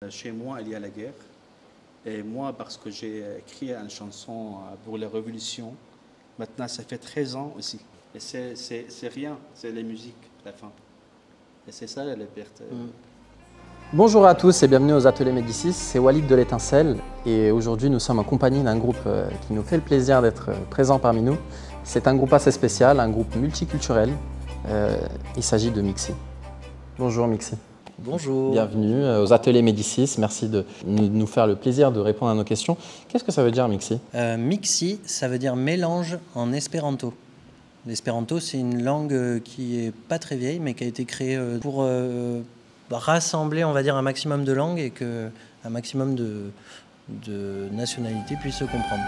Chez moi, il y a la guerre. Et moi, parce que j'ai écrit une chanson pour la Révolution, maintenant, ça fait 13 ans aussi. Et c'est rien, c'est la musique, la fin. Et c'est ça la perte. Bonjour à tous et bienvenue aux Ateliers Médicis, c'est Walid de l'Étincelle et aujourd'hui nous sommes en compagnie d'un groupe qui nous fait le plaisir d'être présent parmi nous. C'est un groupe assez spécial, un groupe multiculturel. Il s'agit de Mixi. Bonjour Mixi. Bonjour. Bienvenue aux Ateliers Médicis, merci de nous faire le plaisir de répondre à nos questions. Qu'est-ce que ça veut dire Mixi? Mixi, ça veut dire mélange en espéranto. L'espéranto, c'est une langue qui est pas très vieille, mais qui a été créée pour rassembler, on va dire, un maximum de langues et qu'un maximum de nationalités puissent se comprendre.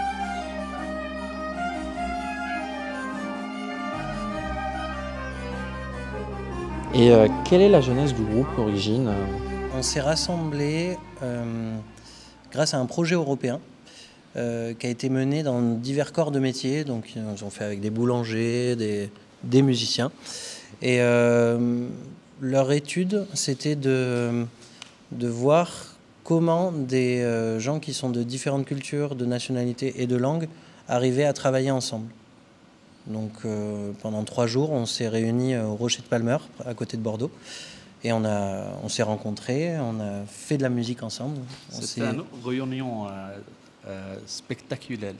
Et quelle est la jeunesse du groupe, l'origine? On s'est rassemblés grâce à un projet européen qui a été mené dans divers corps de métier. Donc, ils ont fait avec des boulangers, des musiciens. Et leur étude, c'était de voir comment des gens qui sont de différentes cultures, de nationalités et de langues arrivaient à travailler ensemble. Donc pendant 3 jours, on s'est réunis au Rocher de Palmer, à côté de Bordeaux. Et on s'est rencontrés, on a fait de la musique ensemble. C'était une réunion spectaculaire.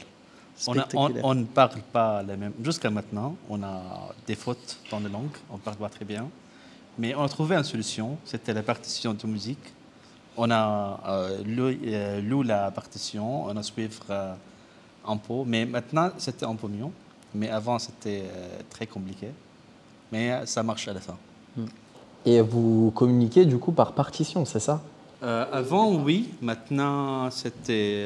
On ne parle pas la même. Jusqu'à maintenant, on a des fautes dans la langue, on ne parle pas très bien. Mais on a trouvé une solution, c'était la partition de musique. On a lu la partition, on a suivi un peu, mais maintenant c'était un peu mieux. Mais avant c'était très compliqué. Mais ça marche à la fin. Et vous communiquez du coup par partition, c'est ça? Avant oui, maintenant c'était...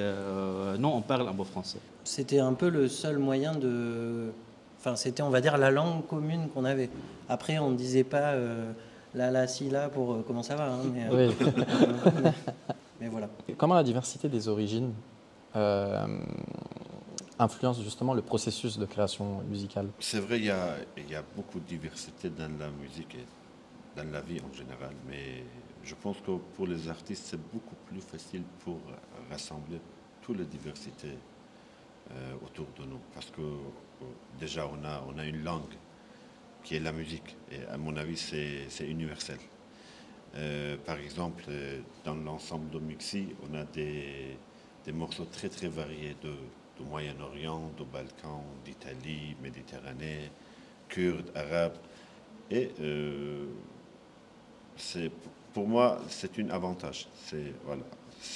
non, on parle un peu français. C'était un peu le seul moyen de... Enfin, c'était, on va dire, la langue commune qu'on avait. Après, on ne disait pas là, si, là, pour comment ça va. Hein, mais, Oui. mais voilà. Comment la diversité des origines influence justement le processus de création musicale? C'est vrai, il y a beaucoup de diversité dans la musique et dans la vie en général, mais je pense que pour les artistes, c'est beaucoup plus facile pour rassembler toutes les diversités autour de nous, parce que déjà on a une langue qui est la musique, et à mon avis c'est universel. Par exemple, dans l'ensemble de Mixi, on a des morceaux très très variés de Moyen-Orient, de Balkans, d'Italie, Méditerranée, Kurdes, Arabes, et pour moi c'est un avantage.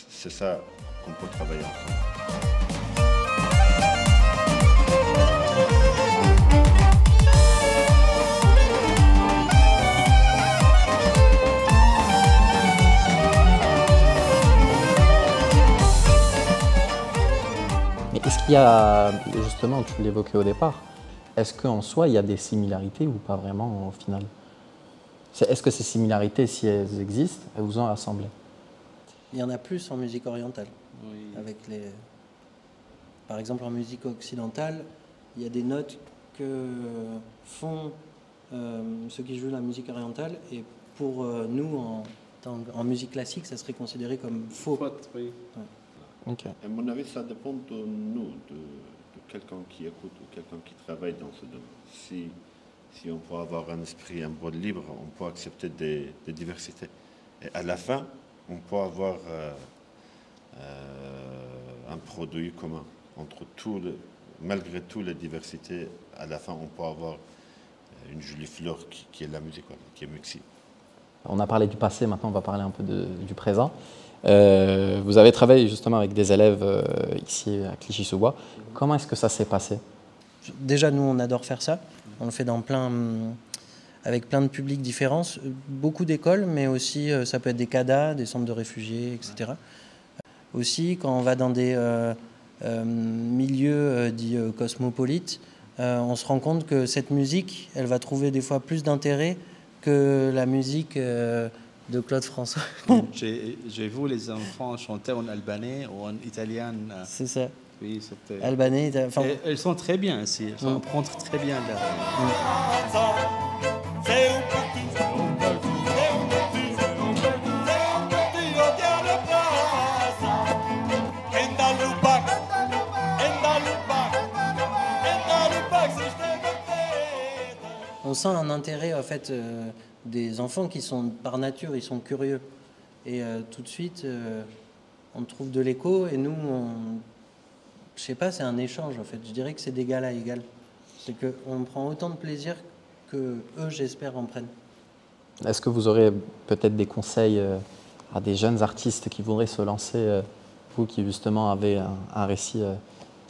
C'est ça qu'on peut travailler ensemble. Est-ce qu'il y a, justement, tu l'évoquais au départ, est-ce qu'en soi, il y a des similarités ou pas vraiment au final? Est-ce que ces similarités, si elles existent, elles vous ont rassemblé? Il y en a plus en musique orientale. Oui. Par exemple, en musique occidentale, il y a des notes que font ceux qui jouent la musique orientale, et pour nous, en musique classique, ça serait considéré comme faux. Faute, oui. Ouais. Okay. À mon avis, ça dépend de nous, de quelqu'un qui écoute ou quelqu'un qui travaille dans ce domaine. Si on peut avoir un esprit, un bras libre, on peut accepter des diversités. Et à la fin, on peut avoir un produit commun. Malgré toutes les diversités, à la fin, on peut avoir une jolie fleur qui est la musique, qui est Mixi. On a parlé du passé, maintenant on va parler un peu du présent. Vous avez travaillé justement avec des élèves ici à Clichy-sous-Bois. Comment est-ce que ça s'est passé? Déjà, nous, on adore faire ça. On le fait avec plein de publics différents. Beaucoup d'écoles, mais aussi ça peut être des CADA, des centres de réfugiés, etc. Aussi, quand on va dans des milieux dits cosmopolites, on se rend compte que cette musique, elle va trouver des fois plus d'intérêt que la musique de Claude François. J'ai vu les enfants chanter en albanais ou en italien. C'est ça. Oui, c'était... Albanais, elles sont très bien ici, elles sont très bien là. On sent un intérêt en fait des enfants qui sont par nature, ils sont curieux. Et tout de suite, on trouve de l'écho et nous, je sais pas, c'est un échange en fait. Je dirais que c'est d'égal à égal. C'est qu'on prend autant de plaisir que eux, j'espère, en prennent. Est-ce que vous aurez peut-être des conseils à des jeunes artistes qui voudraient se lancer, vous qui justement avez un récit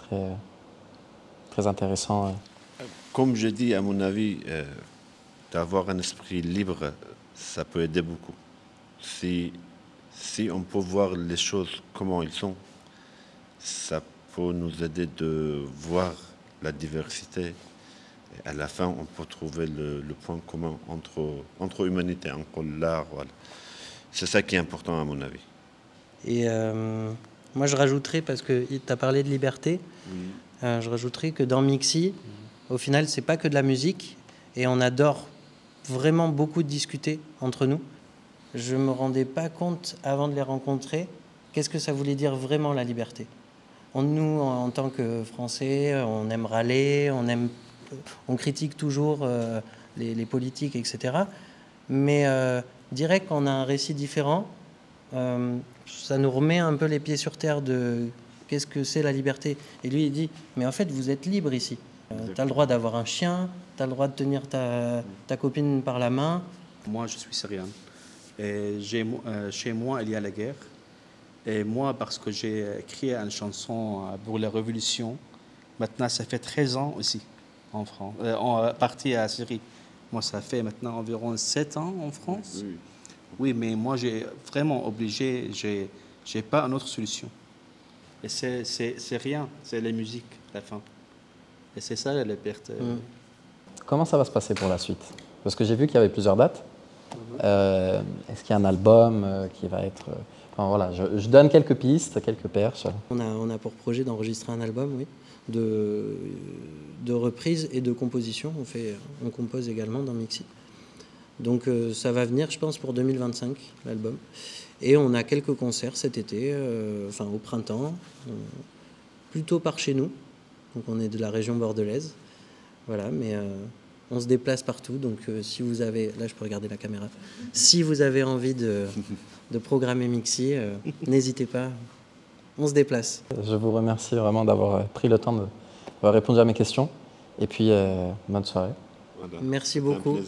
très intéressant Comme je dis, à mon avis, d'avoir un esprit libre, ça peut aider beaucoup. Si on peut voir les choses comment ils sont, ça peut nous aider de voir la diversité. Et à la fin, on peut trouver le point commun entre humanité, entre l'art. Voilà. C'est ça qui est important à mon avis. Et moi, je rajouterais, parce que tu as parlé de liberté, je rajouterais que dans Mixi, au final, c'est pas que de la musique et on adore vraiment beaucoup discuter entre nous. Je me rendais pas compte avant de les rencontrer qu'est-ce que ça voulait dire vraiment la liberté. Nous, en tant que Français, on aime râler, on critique toujours les politiques, etc. Mais direct, quand on a un récit différent, ça nous remet un peu les pieds sur terre de qu'est-ce que c'est la liberté. Et lui, il dit, mais en fait, vous êtes libre ici. Tu as le droit d'avoir un chien, tu as le droit de tenir ta copine par la main. Moi, je suis syrien. Et chez moi, il y a la guerre. Et moi, parce que j'ai écrit une chanson pour la Révolution, maintenant, ça fait 13 ans aussi en France, parti à Syrie. Moi, ça fait maintenant environ 7 ans en France. Oui, mais moi, j'ai vraiment obligé, j'ai pas une autre solution. Et c'est rien, c'est la musique, la fin. Et c'est ça la perte. Comment ça va se passer pour la suite? Parce que j'ai vu qu'il y avait plusieurs dates. Est-ce qu'il y a un album qui va être... Enfin, voilà, je donne quelques pistes, quelques perches. On a pour projet d'enregistrer un album, oui, de reprises et de composition. On compose également dans Mixi. Donc ça va venir, je pense, pour 2025, l'album. Et on a quelques concerts cet été, au printemps, plutôt par chez nous. Donc on est de la région bordelaise. Voilà, mais on se déplace partout. Donc si vous avez... Là, je peux regarder la caméra. Si vous avez envie de programmer Mixi, n'hésitez pas. On se déplace. Je vous remercie vraiment d'avoir pris le temps d'avoir répondu à mes questions. Et puis, bonne soirée. Merci beaucoup.